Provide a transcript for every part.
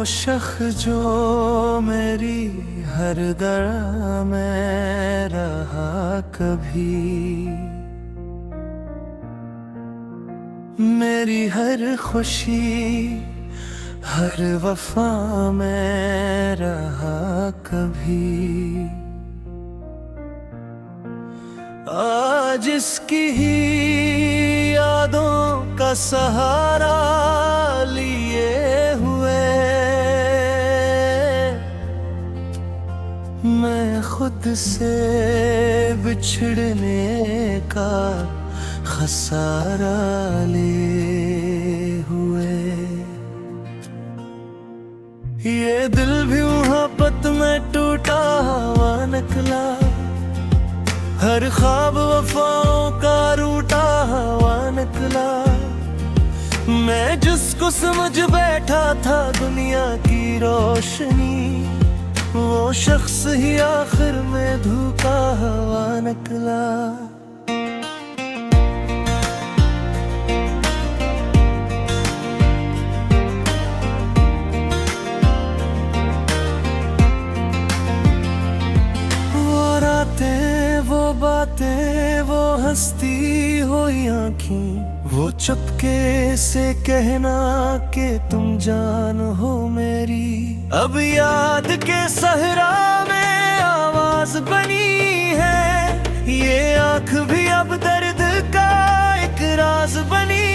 शख्स जो मेरी हर दरा में रहा कभी, मेरी हर खुशी हर वफा में रहा कभी। आज इसकी ही यादों का सहारा लिए हुए मैं खुद से बिछड़ने का खसारा लिए हुए। ये दिल भी मोहब्बत में टूटा हुआ निकला, हर ख्वाब वफाओं का रूठा हुआ निकला। मैं जिसको समझ बैठा था दुनिया की रोशनी, वो शख्स ही आखिर में धोखा हुआ निकला। वो बातें, वो हंसती हुई आँखें, वो चुपके से कहना कि तुम जान हो मेरी। अब याद के सहरा में आवाज बनी है, ये आँख भी अब दर्द का एक राज बनी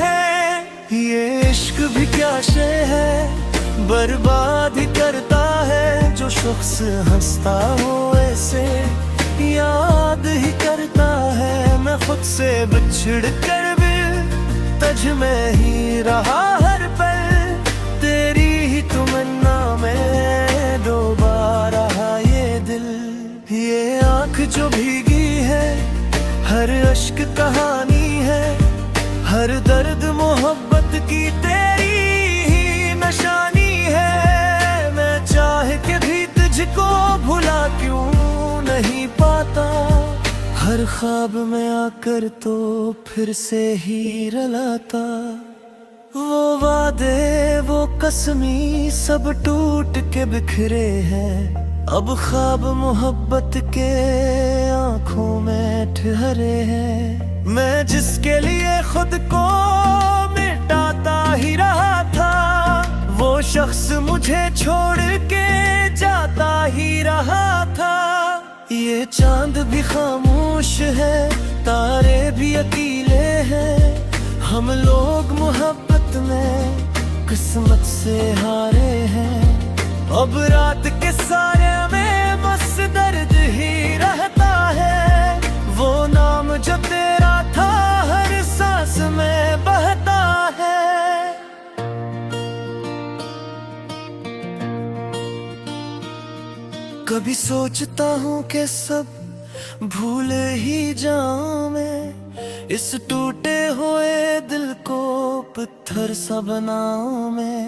है। ये इश्क भी क्या शय है, बर्बाद ही करता है। जो शख्स हंसता हो ऐसे याद ही करता है। मैं खुद से बिछड़ कर भी तज में ही रहा हर पल, तेरी ही तमन्ना में डूबा रहा ये दिल। ये आँख जो भीगी है हर अश्क कहानी है, हर दर्द मोहब्बत की तेरी ही निशानी है। मैं चाह के भी तुझको भुला क्यों नहीं पाता, हर ख्वाब में आकर तो फिर से ही रलाता। वो वादे वो कसमी सब टूट के बिखरे हैं, अब ख्वाब मोहब्बत के आंखों में ठहरे हैं। मैं जिसके लिए खुद को मिटाता ही रहा था, वो शख्स मुझे छोड़ के जाता ही रहा था। ये चांद भी खामोश है, तारे भी अकेले हैं। हम लोग मोहब्बत में किस्मत से हारे हैं। अब रात के सारे में बस दर्द ही रहता है, वो नाम जो तेरा था हर सांस में बहता है। कभी सोचता हूँ कि सब भूल ही जाऊं मैं, इस टूटे हुए दिल को पत्थर सा बनाऊं मैं।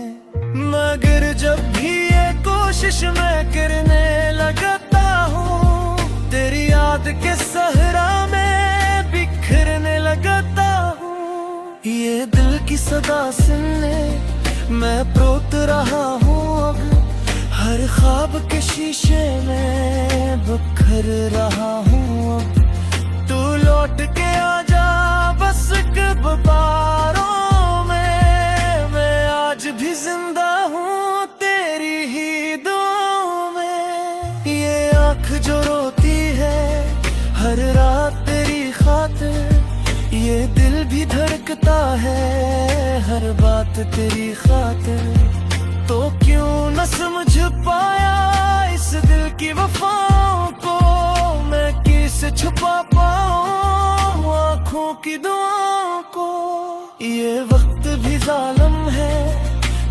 मगर जब भी ये कोशिश मैं करने लगता हूँ, तेरी याद के सहरा में बिखरने लगता हूँ। ये दिल की सदा सुनने मैं प्रोत रहा हूँ, अब हर ख्वाब के शीशे में बिखर रहा हूँ। अब तू लौट के आजा बस बारों में, मैं आज भी जिंदा हूँ तेरी ही दुआओं में। ये आँख जो रोती है हर रात तेरी खातिर, ये दिल भी धड़कता है हर बात तेरी खातिर। तो क्यों न समझ पाया इस दिल की वफाओं को, मैं कैसे छुपा पाऊं आँखों की दुआओं को। ये वक्त भी जालिम है,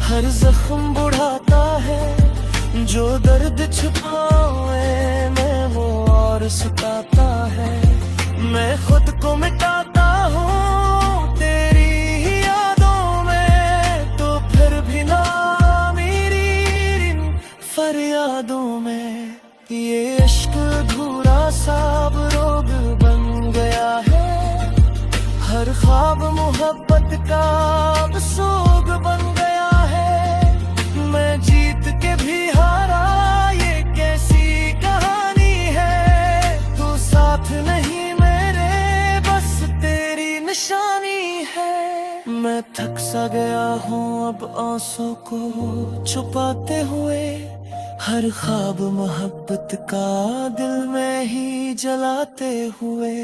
हर जख्म बुढ़ाता है। जो दर्द छुपाए मैं वो और सुताता है। मैं खुद को मिटाता हूँ तेरी ही यादों में, तो फिर भी ना फरियादों में। ये इश्क अधूरा सा रोग बन गया है, हर ख्वाब मोहब्बत का सोग बन गया है। मैं हूँ अब आंसू को छुपाते हुए, हर ख्वाब मोहब्बत का दिल में ही जलाते हुए।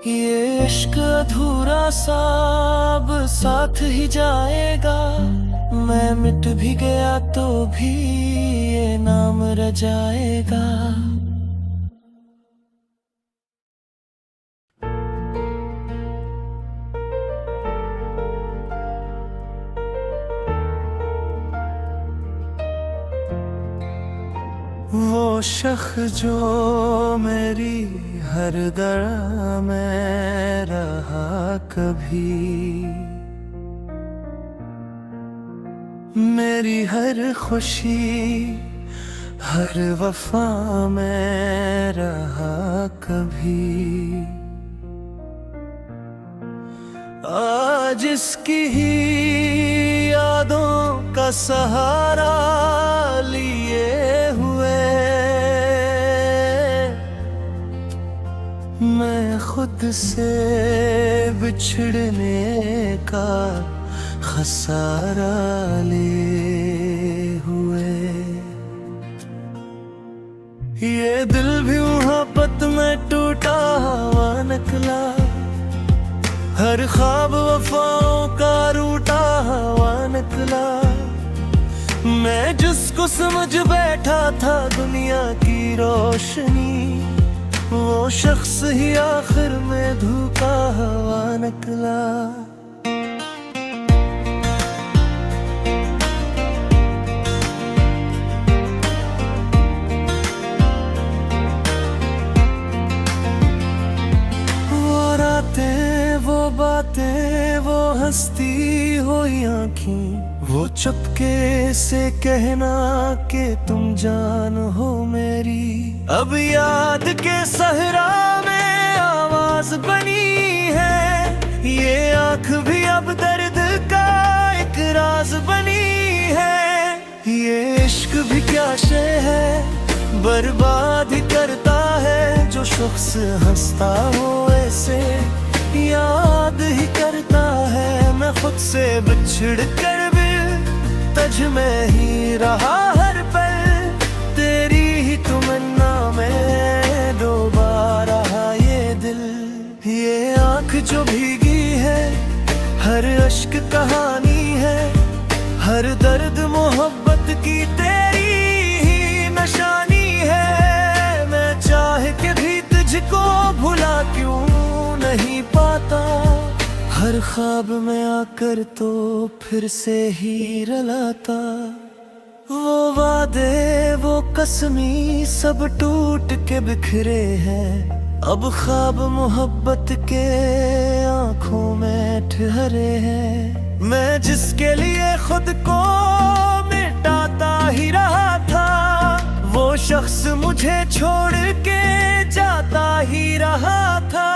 ये इश्क अधूरा सा अब साथ ही जाएगा, मैं मिट भी गया तो भी ये नाम रह जाएगा। वो शख्स जो मेरी हर दरा में रहा कभी, मेरी हर खुशी हर वफा में रहा कभी। आज इसकी ही यादों का सहारा लिए हुए, मैं खुद से बिछड़ने का खसारा लिए हुए। ये दिल भी मोहब्बत में टूटा हुआ निकला, हर ख्वाब वफाओं का रूठा हुआ निकला। मैं जिसको समझ बैठा था दुनिया की रोशनी, वो शख्स ही आखिर में धोखा हुआ निकला। वो रातें, वो बातें, वो हंसती हुई आँखें, वो चुपके से कहना कि तुम जान हो मेरी। अब याद के सहरा में आवाज बनी है, ये आँख भी अब दर्द का एक राज बनी है। ये इश्क भी क्या शय है, बर्बाद ही करता है। जो शख्स हंसता हो ऐसे याद ही करता है। मैं खुद से बिछड़ कर भी तज में ही रहा हर पल, तेरी ही तमन्ना में डूबा रहा ये दिल। ये आँख जो भीगी है, हर अश्क कहानी है, हर दर्द मोहब्बत की तेरी ही निशानी है। मैं चाह के भी तुझको भुला क्यों नहीं पाता, हर ख्वाब में आकर तो फिर से ही रलाता। वो वादे, वो कसमी सब टूट के बिखरे हैं। अब ख्वाब मोहब्बत के आंखों में ठहरे हैं। मैं जिसके लिए खुद को मिटाता ही रहा था, वो शख्स मुझे छोड़ के जाता ही रहा था।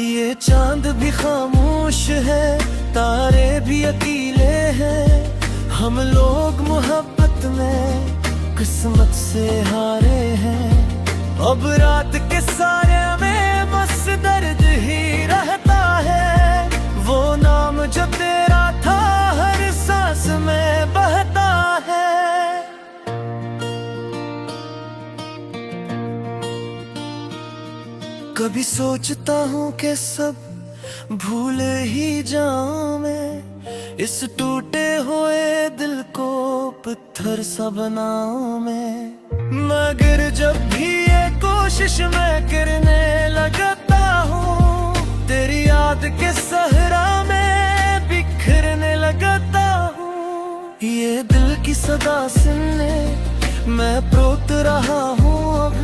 ये चांद भी खामोश है, तारे भी अकेले हैं। हम लोग मोहब्बत में किस्मत से हारे हैं। अब रात के सारे में बस दर्द ही रहता है। वो नाम जो तेरा था हर सांस में बहता है। कभी सोचता हूँ कि सब भूल ही जाऊं मैं, इस टूटे हुए दिल को पत्थर सा बनाऊं मैं। मगर जब भी ये कोशिश मैं करने लगता हूँ, तेरी याद के सहरा में बिखरने लगता हूँ। ये दिल की सदा सुनने मैं प्रोत रहा हूँ अब,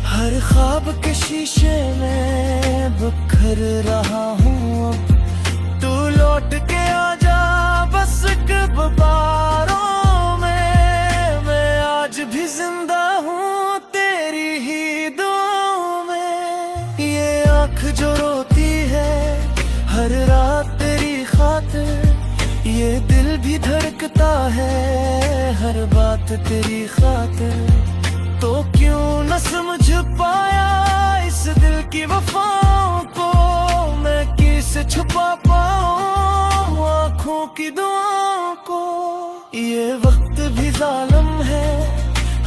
हर ख्वाब के शीशे में बिखर रहा हूँ अब। तू लौट के आजा बस बारों में, मैं आज भी जिंदा हूँ तेरी ही दुआओं में। ये आँख जो रोती है हर रात तेरी खातिर, ये दिल भी धड़कता है हर बात तेरी खातिर, तो क्यों न समझ पाया इस दिल की वफाओं को। मैं किसे छुपा पाऊं आँखों की दुआओं को। ये वक्त भी जालिम है,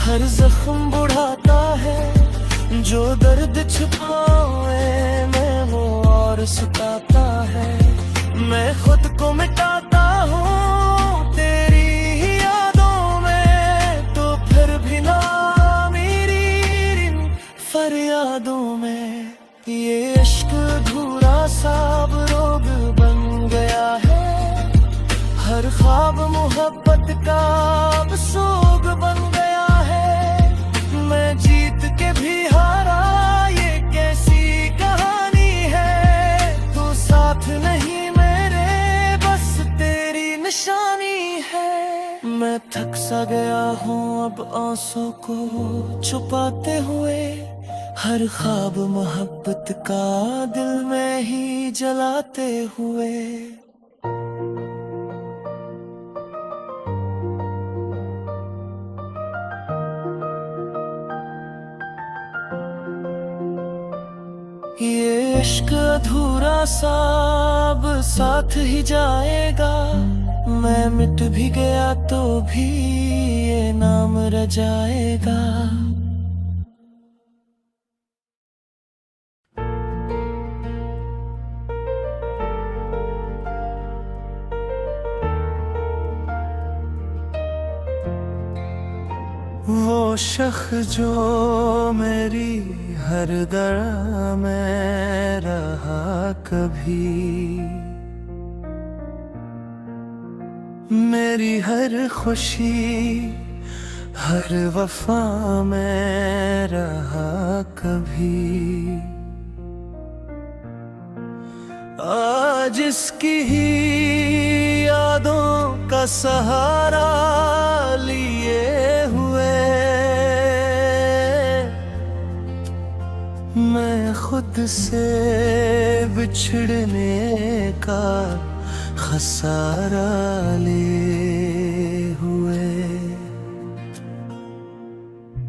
हर जख्म बुढ़ाता है। जो दर्द छुपाए मैं वो और सताता है। मैं खुद को मिटाता हूँ तेरी ही यादों में, तो फिर भी ना मेरी फरियादों में। ये इश्क अधूरा सा अब रोग बन गया है, हर ख्वाब मोहब्बत का अब सोग बन गया है। मैं जीत के भी हारा ये कैसी कहानी है, तू साथ नहीं मेरे बस तेरी निशानी है। मैं थक सा गया हूँ अब आंसू को छुपाते हुए, हर ख्वाब मोहब्बत का दिल में ही जलाते हुए। ये इश्क अधूरा सा अब साथ ही जाएगा। मैं मिट भी गया तो भी ये नाम रह जाएगा। वो शख्स जो मेरी हर दरा में रहा कभी, मेरी हर खुशी हर वफा में रहा कभी। आज इसकी ही यादों का सहारा लिए हुए मैं खुद से बिछड़ने का खसारा लिए हुए।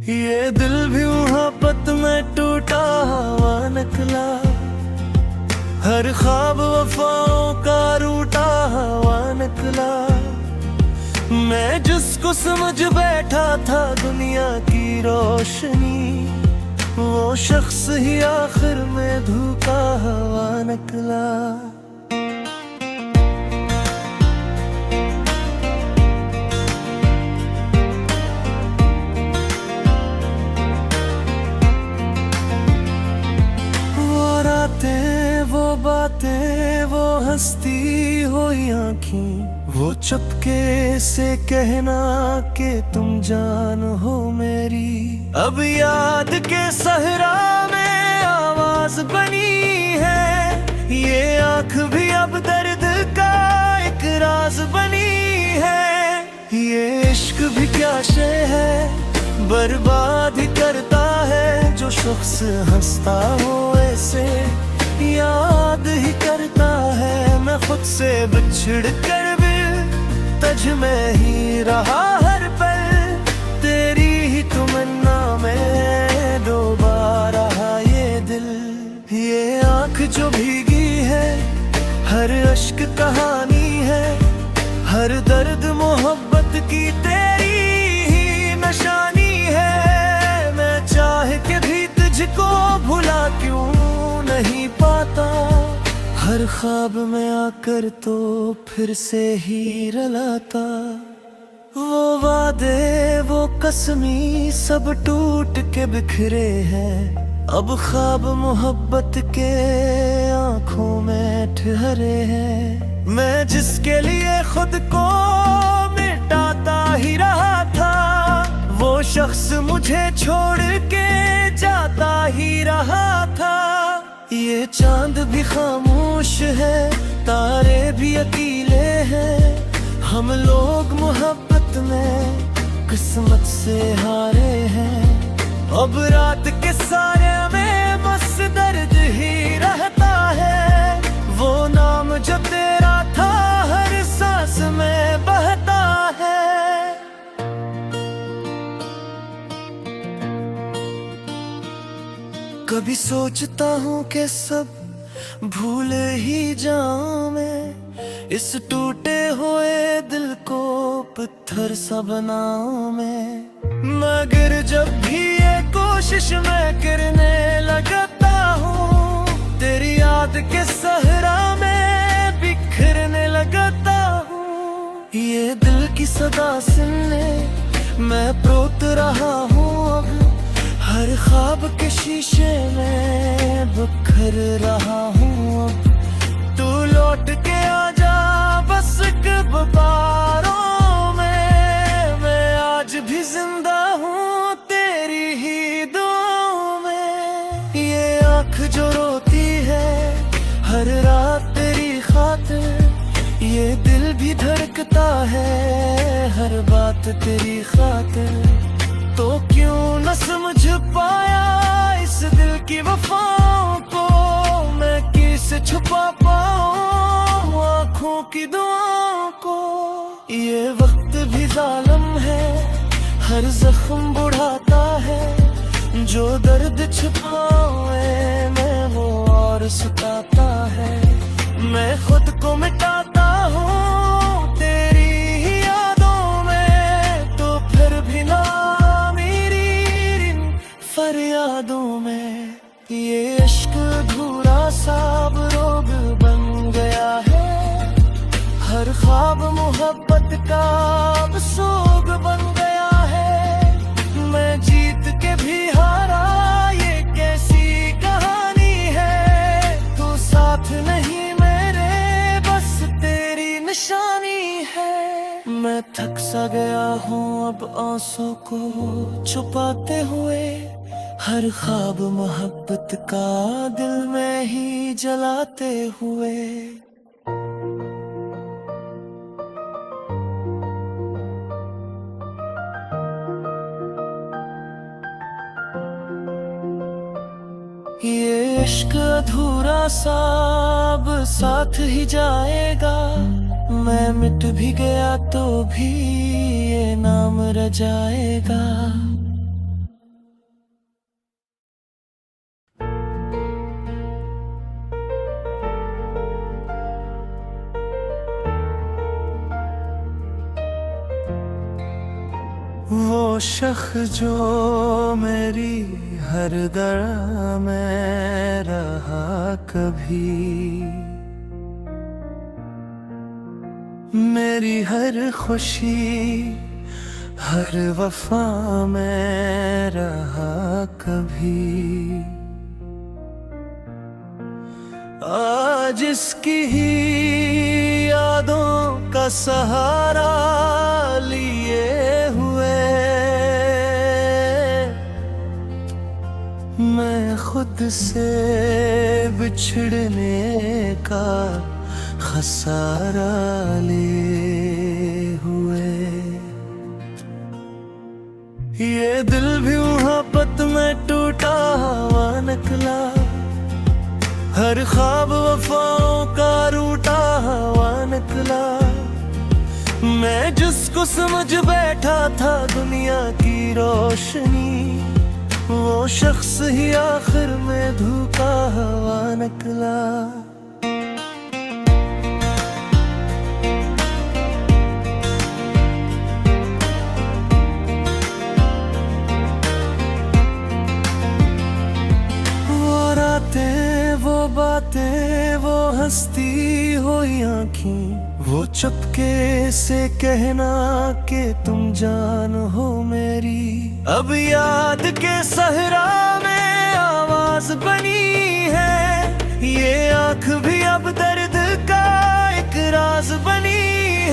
ये दिल भी मोहब्बत में टूटा हुआ निकला, हर ख्वाब वफाओं का रूठा हुआ निकला। मैं जिसको समझ बैठा था दुनिया की रोशनी, वो शख्स ही आखिर में धोखा हुआ निकला। वो रातें, वो बातें, वो हंसती हुई आँखें, वो चुपके से कहना कि तुम जान हो मेरी। अब याद के सहरा में आवाज बनी है, ये आँख भी अब दर्द का एक राज बनी है। ये इश्क भी क्या शय है, बर्बाद ही करता है। जो शख्स हंसता हो ऐसे याद ही करता है। मैं खुद से बिछड़ कर भी तज में ही रहा हर पल, तेरी ही तमन्ना में डूबा रहा ये दिल। ये आँख जो भीगी है, हर अश्क कहानी है, हर दर्द मोहब्बत की तेरी ही निशानी है। मैं चाह के भी तुझको भुला क्यों नहीं पाता, हर ख्वाब में आकर तो फिर से ही रलाता। वो वादे, वो कसमी सब टूट के बिखरे हैं। अब ख्वाब मोहब्बत के आँखों में ठहरे हैं। मैं जिसके लिए खुद को मिटाता ही रहा था, वो शख्स मुझे छोड़ के जाता ही रहा था। ये चांद भी खामोश है, तारे भी अकेले हैं। हम लोग मोहब्बत में किस्मत से हारे हैं। अब रात के सारे में बस दर्द ही रहता है। वो नाम जो तेरा था हर सांस में बहता है। कभी सोचता हूँ कि सब भूल ही जाऊं मैं, इस टूटे हुए दिल को पत्थर सा बनाऊं मैं। मगर जब भी ये कोशिश मैं करने लगता हूँ, तेरी याद के सहरा में बिखरने लगता हूँ। ये दिल की सदा सुनने मैं प्रोत रहा हूँ अब, हर ख्वाब के शीशे में बिखर रहा हूँ अब। तू लौट के आजा बस कब बारों में, मैं आज भी जिंदा हूँ तेरी ही दुआओं में। ये आँख जो रोती है हर रात तेरी खातिर, ये दिल भी धड़कता है हर बात तेरी खातिर। तो क्यों न समझ पाया इस दिल की वफाओं को, मैं कैसे छुपा पाऊं आँखों की दुआओं को। ये वक्त भी जालिम है, हर जख्म बुढ़ाता है, जो दर्द छुपाए मैं वो और सताता है। मैं खुद को मिटाता हूँ तेरी ही यादों में, तो फिर भी ना फरियादों में। ये इश्क अधूरा सा रोग बन गया है, हर ख्वाब मोहब्बत का अब सोग बन गया है। मैं जीत के भी हारा ये कैसी कहानी है, तू साथ नहीं मेरे बस तेरी निशानी है। मैं थक सा गया हूँ अब आंसू को छुपाते हुए, हर ख्वाब मोहब्बत का दिल में ही जलाते हुए। ये इश्क अधूरा सा अब साथ ही जाएगा, मैं मिट भी गया तो भी ये नाम रह जाएगा। वो शख्स जो मेरी हर दर में रहा कभी, मेरी हर खुशी हर वफा में रहा कभी। आज इसकी ही यादों का सहारा लिए हुए, मैं खुद से बिछड़ने का खसारा लिए हुए। ये दिल भी मोहब्बत में टूटा हुआ निकला, हर ख्वाब वफाओं का रूठा हुआ निकला। मैं जिसको समझ बैठा था दुनिया की रोशनी, वो शख्स ही आखिर में धोखा हुआ निकला। वो रातें वो बातें वो हंसती हुई आँखें, वो चुपके से कहना कि तुम जान हो मेरी। अब याद के सहरा में आवाज बनी है, ये आँख भी अब दर्द का एक राज बनी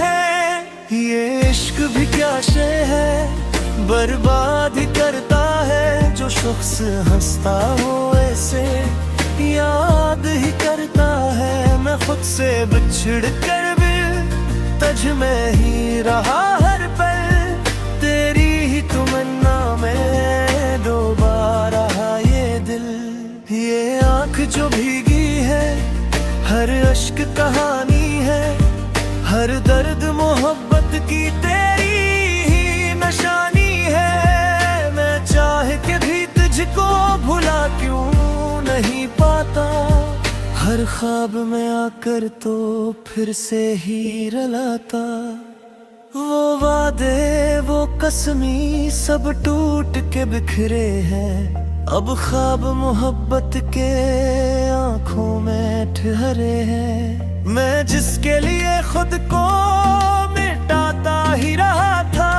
है। ये इश्क भी क्या शय है, बर्बाद ही करता है। जो शख्स हंसता हो ऐसे याद ही करता है। मैं खुद से बिछड़ कर भी तज में ही रहा हर पल, तेरी ही तमन्ना में डूबा रहा ये दिल। ये आँख जो भीगी है हर अश्क कहानी है, हर दर्द मोहब्बत की तेरी ही निशानी है। मैं चाह के भी तुझको भुला क्यों हर ख्वाब में आकर तो फिर से ही रलाता। वो वादे वो कसमी सब टूट के बिखरे हैं। अब ख्वाब मोहब्बत के आंखों में ठहरे हैं। मैं जिसके लिए खुद को मिटाता ही रहा था,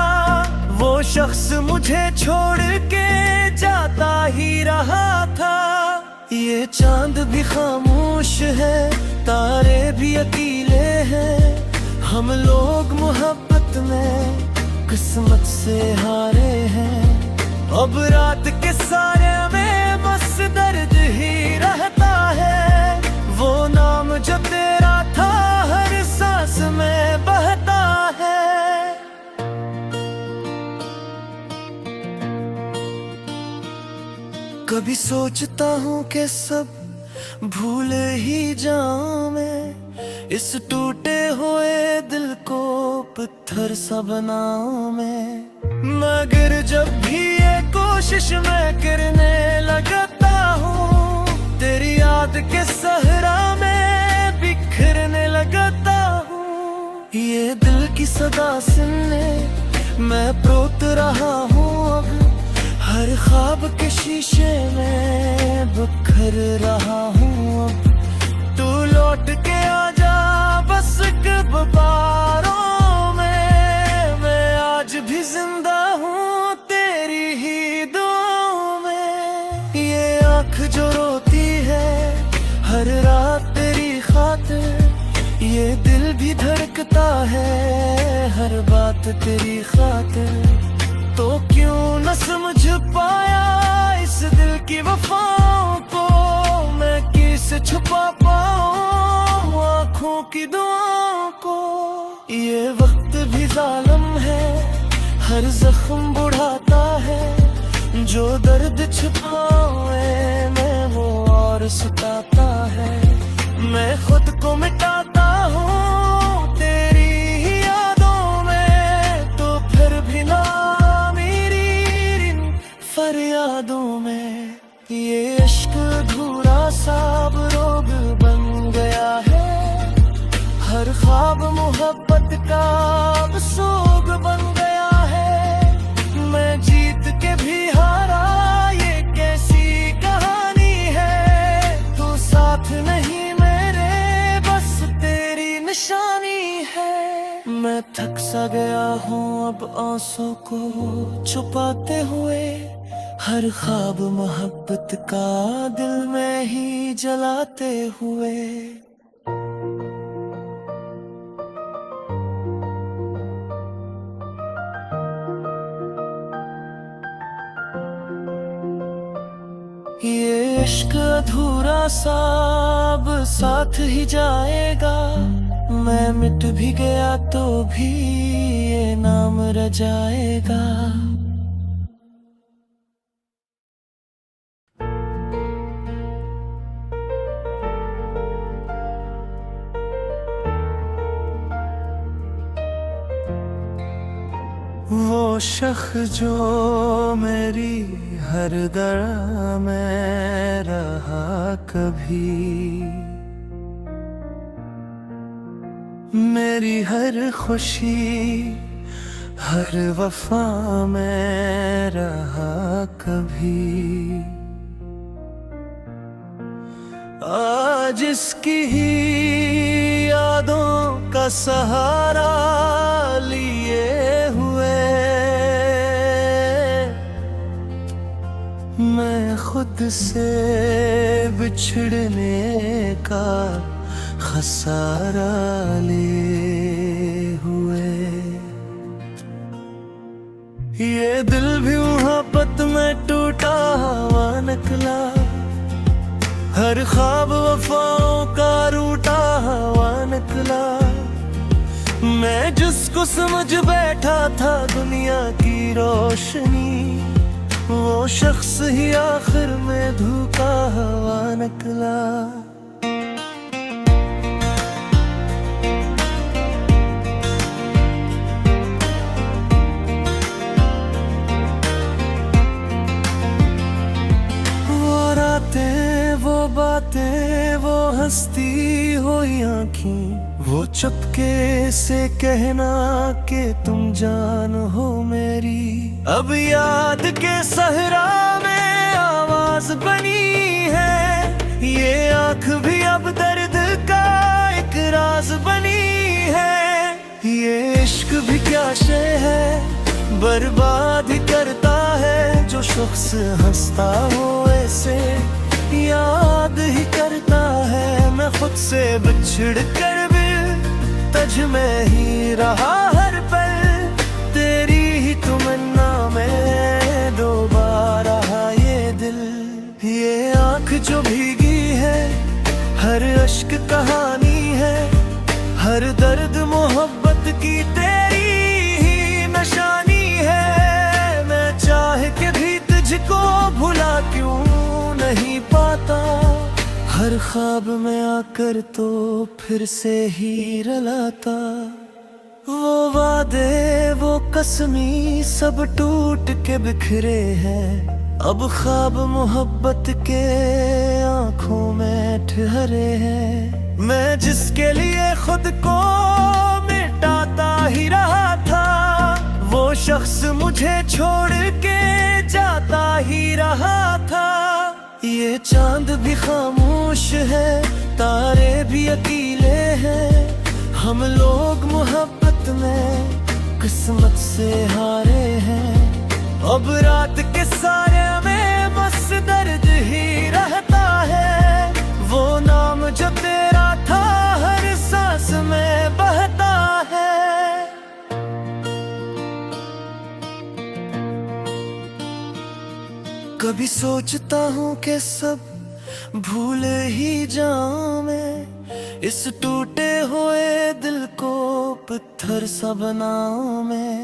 वो शख्स मुझे छोड़ के जाता ही रहा था। ये चांद भी खामोश है, तारे भी अकेले हैं। हम लोग मोहब्बत में किस्मत से हारे हैं। अब रात के सारे में बस दर्द ही रहता है। वो नाम जो तेरा था हर सांस में बहता है। कभी सोचता हूँ कि सब भूल ही जाऊं मैं, इस टूटे हुए दिल को पत्थर सा बनाऊं मैं। मगर जब भी ये कोशिश मैं करने लगता हूँ, तेरी याद के सहरा में बिखरने लगता हूँ। ये दिल की सदा सुनने मैं प्रोत रहा हूँ। अब हर ख्वाब के शीशे में बिखर रहा हूँ। अब तू लौट के आजा बस कब बारों में। मैं आज भी जिंदा हूँ तेरी ही दुआओं में। ये आँख जो रोती है हर रात तेरी खातिर, ये दिल भी धड़कता है हर बात तेरी खातिर। तो क्यों न समझ पाया इस दिल की वफाओं को, मैं किसे छुपा पाऊं आँखों की दुआओं को। ये वक्त भी जालिम है, हर जख्म बुढ़ाता है। जो दर्द छुपाए मैं वो और सताता है। मैं खुद को मिटाता हूँ तेरी ही यादों में, तो फिर भी ना फरियादों में। ये इश्क अधूरा सा अब रोग बन गया है। हर ख्वाब मोहब्बत का अब सोग बन गया है। मैं जीत के भी हारा ये कैसी कहानी है। तू साथ नहीं मेरे बस तेरी निशानी है। मैं थक सा गया हूँ अब आंसू को छुपाते हुए। हर ख्वाब मोहब्बत का दिल में ही जलाते हुए। ये इश्क अधूरा सा अब साथ ही जाएगा। मैं मिट भी गया तो भी ये नाम रह जाएगा। वो शख्स जो मेरी हर दरा में रहा कभी, मेरी हर खुशी हर वफा में रहा कभी। आज इसकी ही यादों का सहारा लिए हुए मैं खुद से बिछड़ने का खसारा लिए हुए। ये दिल भी मोहब्बत में टूटा हुआ निकला। हर ख्वाब वफाओं का रूठा हुआ निकला। मैं जिसको समझ बैठा था दुनिया की रोशनी, वो शख्स ही आखिर में धोखा हुआ निकला। वो रातें वो बातें वो हंसते आँखें वो चुपके से कहना कि तुम जान हो मेरी। अब याद के सहरा में आवाज बनी है, ये आँख भी अब दर्द का एक राज बनी है। ये इश्क भी क्या शय है, बर्बाद ही करता है। जो शख्स हंसता हो ऐसे याद ही करता है। मैं खुद से बिछड़ कर भी तज में ही रहा हर पल, तेरी ही तमन्ना में डूबा रहा ये दिल। ये आँख जो भीगी है, हर अश्क कहानी है, हर दर्द मोहब्बत की तेरी ही निशानी है। मैं चाह के भी तुझको भुला क्यों नहीं पाता, हर ख्वाब में आकर तो फिर से ही रलाता। वो वादे वो कसमी सब टूट के बिखरे हैं, अब ख्वाब मोहब्बत के आंखों में ठहरे हैं। मैं जिसके लिए खुद को मिटाता ही रहा था, वो शख्स मुझे छोड़ के जाता ही रहा था। ये चांद भी खामोश है, तारे भी अकेले हैं, हम लोग मोहब्बत में किस्मत से हारे हैं। अब रात के सारे में बस दर्द ही रहता है, वो नाम जो तेरा था हर सांस में बहता है। कभी सोचता हूँ कि सब भूल ही जाऊं मैं, इस टूटे हुए दिल को पत्थर सा बनाऊं मैं।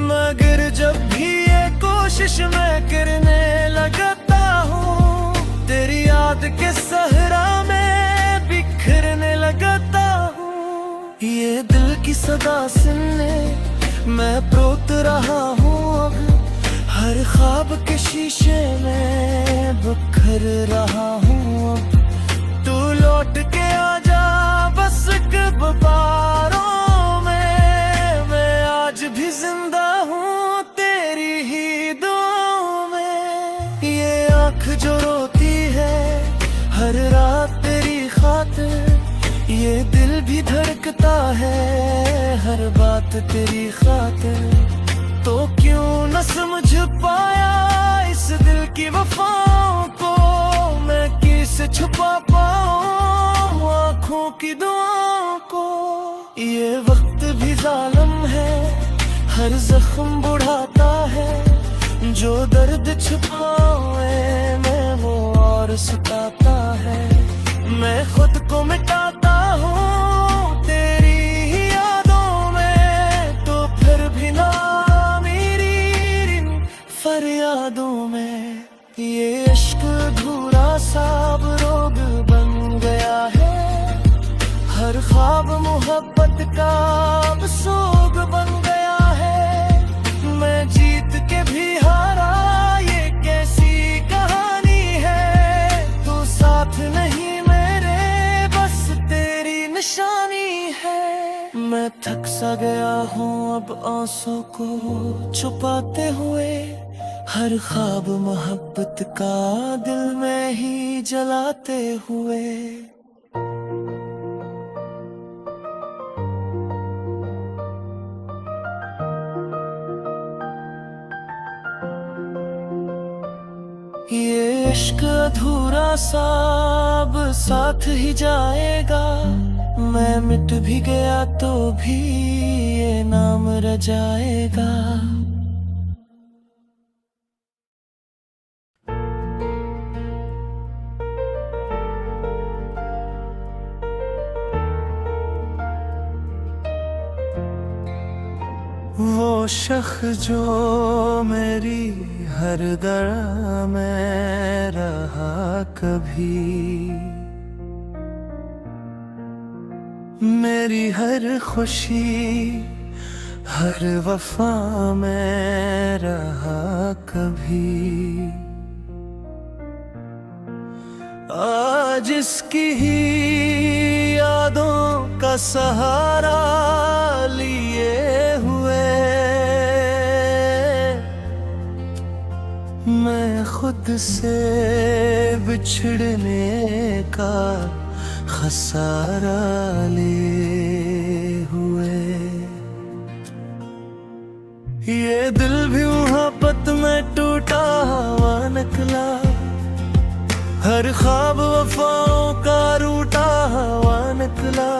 मगर जब भी ये कोशिश मैं करने लगता हूँ, तेरी याद के सहरा में बिखरने लगता हूँ। ये दिल की सदा सुनने मैं प्रोत रहा हूँ, अब हर ख्वाब के शीशे में बिखर रहा हूँ। अब तू लौट के आजा बस गुबारों में, मैं आज भी जिंदा हूँ तेरी ही दुआओं में। ये आँख जो रोती है हर रात तेरी खातिर, ये दिल भी धड़कता है हर बात तेरी खातिर। तो क्यों न समझ पाया इस दिल की वफाओं को, मैं कैसे छुपा पाऊं आँखों की दुआओं को। ये वक्त भी जालिम है, हर जख्म बुढ़ाता है, जो दर्द छुपाए मैं वो और सताता है। मैं खुद को मिटाता हूँ तेरी ही यादों में, तो फिर भी ना फरियादों में। ये इश्क अधूरा सा अब रोग बन गया है, हर ख्वाब मोहब्बत का अब सोग बन गया है। मैं जीत के भी हारा ये कैसी कहानी है, तू साथ नहीं मेरे बस तेरी निशानी है। मैं थक सा गया हूँ अब आंसू को छुपाते हुए, हर ख्वाब मोहब्बत का दिल में ही जलाते हुए। ये इश्क अधूरा सा अब साथ ही जाएगा, मैं मिट भी गया तो भी ये नाम रह जाएगा। वो शख्स जो मेरी हर दरा में रहा कभी, मेरी हर खुशी हर वफा में रहा कभी। जिसकी ही यादों का सहारा लिए हुए मैं खुद से बिछड़ने का खसारा लिए हुए। ये दिल भी मोहब्बत में टूटा हुआ निकला, हर ख्वाब वफाओं का रूठा हुआ निकला।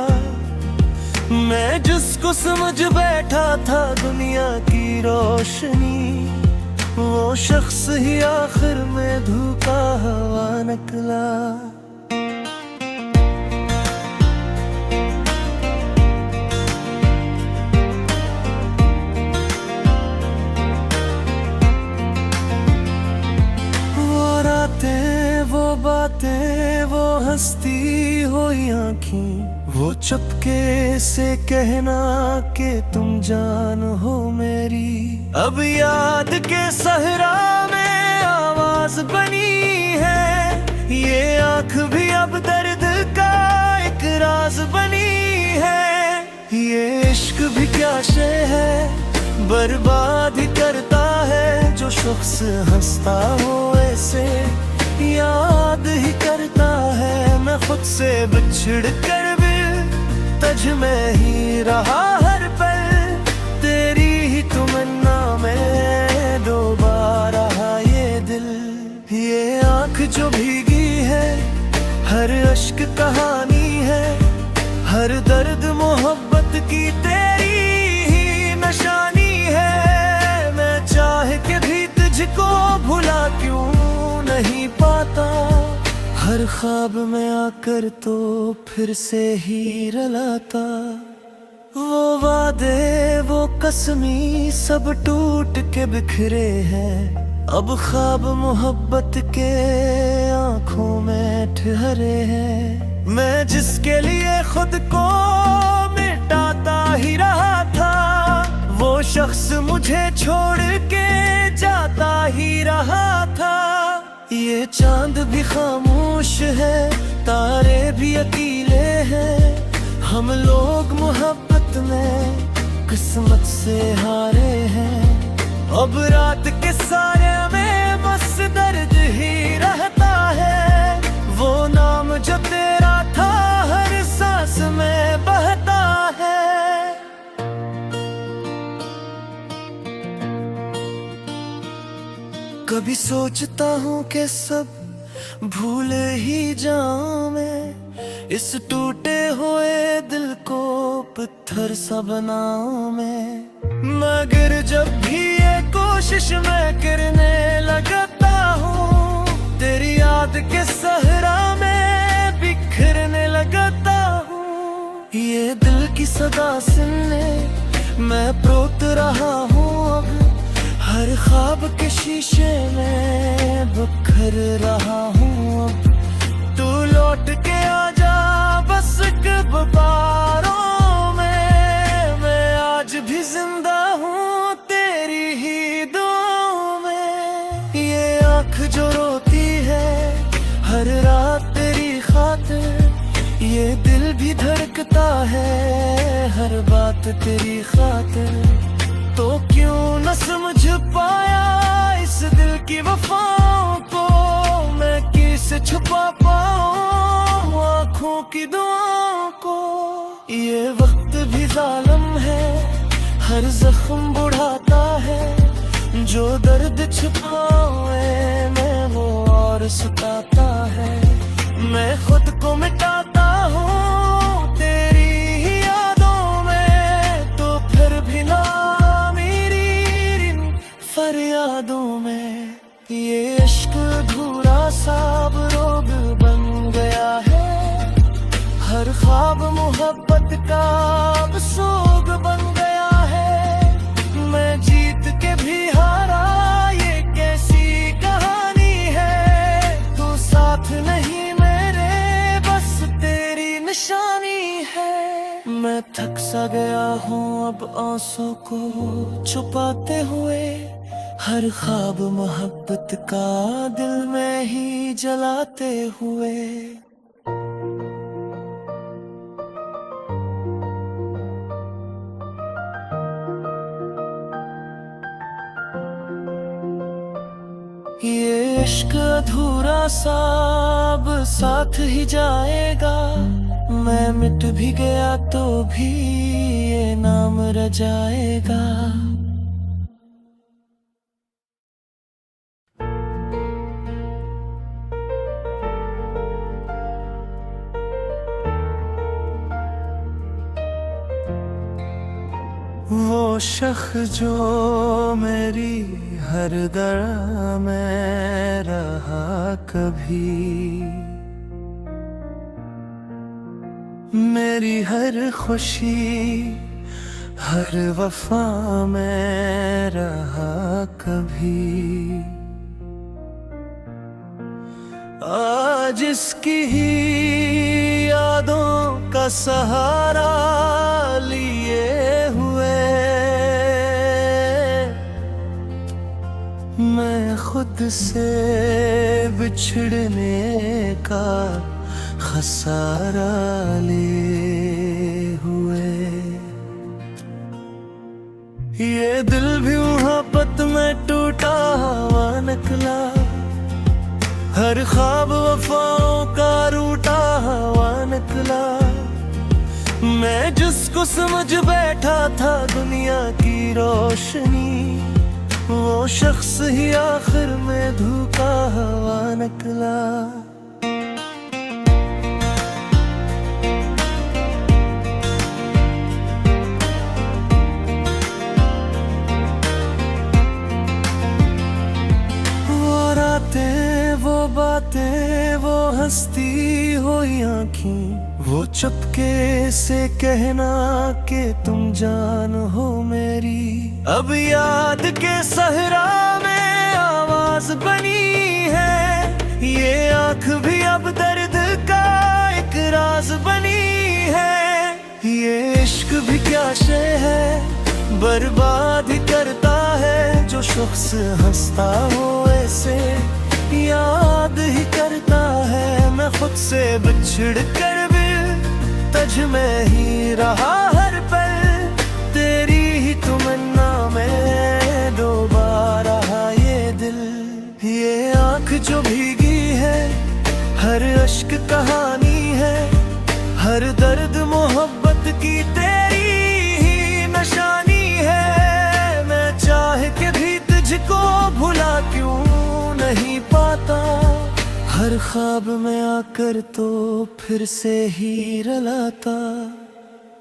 मैं जिसको समझ बैठा था दुनिया की रोशनी, वो शख्स ही आखिर में धोखा हुआ निकला। वो बातें, वो हंसती हुई आँखें, वो चुपके से कहना कि तुम जान हो मेरी। अब याद के सहरा में आवाज बनी है, ये आँख भी अब दर्द का एक राज बनी है। ये इश्क भी क्या शय है, बर्बाद ही करता है। जो शख्स हंसता हो ऐसे याद ही करता है। मैं खुद से बिछड़ कर भी तज में ही रहा हर पल, तेरी ही तमन्ना में दोबारा ये दिल। ये आँख जो भीगी है, हर अश्क कहानी है, हर दर्द मोहब्बत की तेरी ही निशानी है। मैं चाह के भी तुझको भुला क्यों नहीं पाता, हर ख्वाब में आकर तो फिर से ही रलाता। वो वादे, वो कसमी सब टूट के बिखरे हैं। अब ख्वाब मोहब्बत के आंखों में ठहरे हैं। मैं जिसके लिए खुद को मिटाता ही रहा था, वो शख्स मुझे छोड़ के जाता ही रहा था। ये चांद भी खामोश है, तारे भी अकेले हैं। हम लोग मोहब्बत में किस्मत से हारे हैं। अब रात के सारे में बस दर्द ही रहता है। वो नाम जो तेरा था हर सांस में बहता है। कभी सोचता हूँ कि सब भूल ही जाऊं मैं, इस टूटे हुए दिल को पत्थर सा बनाऊं मैं। मगर जब भी ये कोशिश मैं करने लगता हूँ, तेरी याद के सहरा में बिखरने लगता हूँ। ये दिल की सदा सुनने मैं प्रोत रहा हूँ अब, हर ख्वाब के शीशे में बिखर रहा हूँ अब। तू लौट के आजा बस गुबारों में, मैं आज भी जिंदा हूँ तेरी ही दुआओं में। ये आँख जो रोती है हर रात तेरी खातिर, ये दिल भी धड़कता है हर बात तेरी खातिर। तो क्यों न समझ पाया इस दिल की वफाओं को, मैं कैसे छुपा पाऊं आँखों की दुआओं को। ये वक्त भी जालिम है, हर जख्म बुढ़ाता है। जो दर्द छुपाए मैं वो और सताता है। मैं खुद को मिटाता हूँ तेरी ही यादों में, तो फिर भी ना फरियादों में। ये इश्क अधूरा सा रोग बन गया है, हर ख्वाब मोहब्बत का सोग बन गया है। मैं जीत के भी हारा ये कैसी कहानी है, तू साथ नहीं मेरे बस तेरी निशानी है। मैं थक सा गया हूँ अब आंसू को छुपाते हुए, हर ख्वाब मोहब्बत का दिल में ही जलाते हुए। ये इश्क अधूरा सा अब साथ ही जाएगा। मैं मिट भी गया तो भी ये नाम रह जाएगा। वो शख्स जो मेरी हर दरा में रहा कभी, मेरी हर खुशी हर वफा में रहा कभी। आज इसकी ही यादों का सहारा लिए हुए मैं खुद से बिछड़ने का खसारा लिए हुए। ये दिल भी मोहब्बत में टूटा हुआ निकला, हर ख्वाब वफाओं का रूठा हुआ निकला। मैं जिसको समझ बैठा था दुनिया की रोशनी, वो शख्स ही आखिर में धोखा हुआ निकला। वो रातें, वो बातें, वो हंसती हुई आँखें, वो चुपके से कहना कि तुम जान हो मेरी। अब याद के सहरा में आवाज बनी है, ये आँख भी अब दर्द का एक राज बनी है। ये इश्क भी क्या शय है, बर्बाद ही करता है। जो शख्स हंसता हो ऐसे याद ही करता है। मैं खुद से बिछड़ कर भी तज में ही रहा हर पल, तेरी ही तमन्ना में डूबा रहा ये दिल। ये आँख जो भीगी है हर अश्क कहानी है, हर दर्द मोहब्बत की तेरी ही निशानी है। मैं चाह के भी तुझको भुला क्यों नहीं पाता, हर ख्वाब में आकर तो फिर से ही रलाता।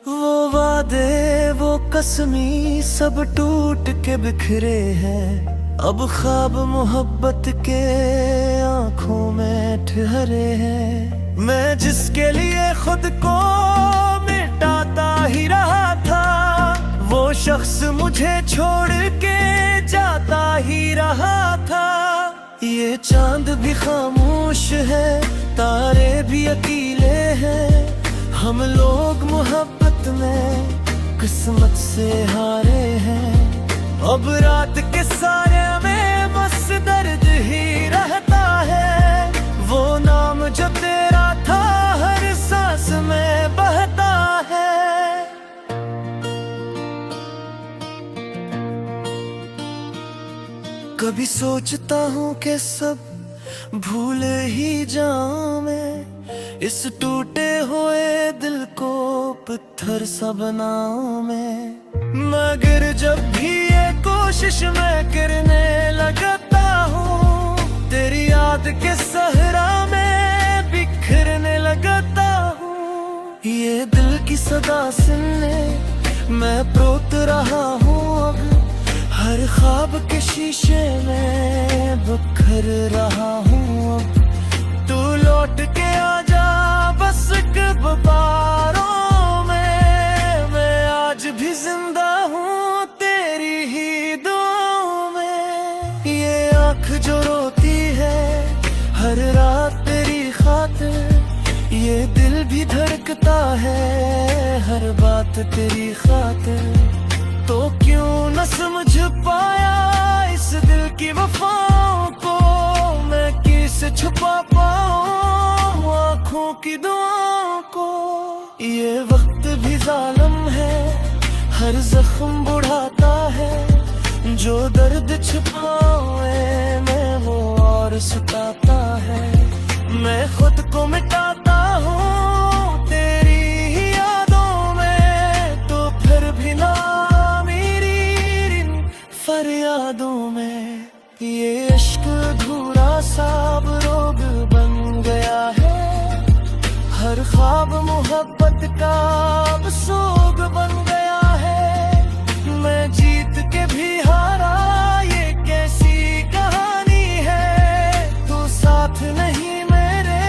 वो वादे, वो कसमी सब टूट के बिखरे हैं। अब ख्वाब मोहब्बत के आँखों में ठहरे हैं। मैं जिसके लिए खुद को मिटाता ही रहा था, वो शख्स मुझे छोड़ के जाता ही रहा था। ये चांद भी खामोश है, तारे भी अकेले हैं। हम लोग मोहब्बत में किस्मत से हारे हैं। अब रात के सारे में बस दर्द ही रहता है। वो नाम जो तेरा था हर सांस में बहता है। कभी सोचता हूँ कि सब भूल ही जाऊं मैं, इस टूटे हुए दिल को पत्थर सा बनाऊं मैं। मगर जब भी ये कोशिश मैं करने लगता हूँ, तेरी याद के सहरा में बिखरने लगता हूँ। ये दिल की सदा सुनने मैं प्रोत रहा हूँ अब, हर ख्वाब के शीशे में बिखर रहा हूँ अब। तू लौट के आजा बस गुब्बारों में, मैं आज भी जिंदा हूँ तेरी ही दुआओं में। ये आँख जो रोती है हर रात तेरी खातिर, ये दिल भी धड़कता है हर बात तेरी खातिर। तो क्यों न समझ पाया इस दिल की वफाओं को, मैं कैसे छुपा पाऊं आँखों की दुआओं को। ये वक्त भी जालिम है, हर जख्म बुढ़ाता है। जो दर्द छुपाए मैं वो और सताता है। मैं खुद को मिटाता हूँ तेरी ही यादों में, तो फिर भी ना मेरी इन फरियादों में। ये इश्क अधूरा सा अब रोग बन गया है, हर ख्वाब मोहब्बत का अब सोग बन गया है। मैं जीत के भी हारा, ये कैसी कहानी है। तू साथ नहीं मेरे,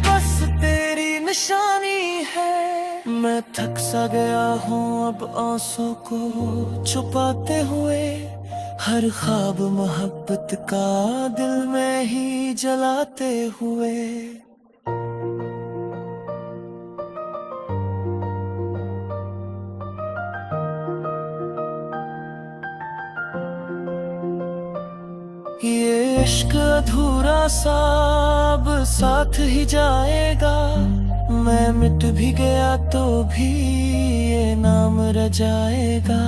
बस तेरी निशानी है। मैं थक सा गया हूँ अब आंसू को छुपाते हुए, हर ख्वाब मोहब्बत का दिल में ही जलाते हुए। ये इश्क अधूरा सा अब साथ ही जाएगा। मैं मिट भी गया तो भी ये नाम रह जाएगा।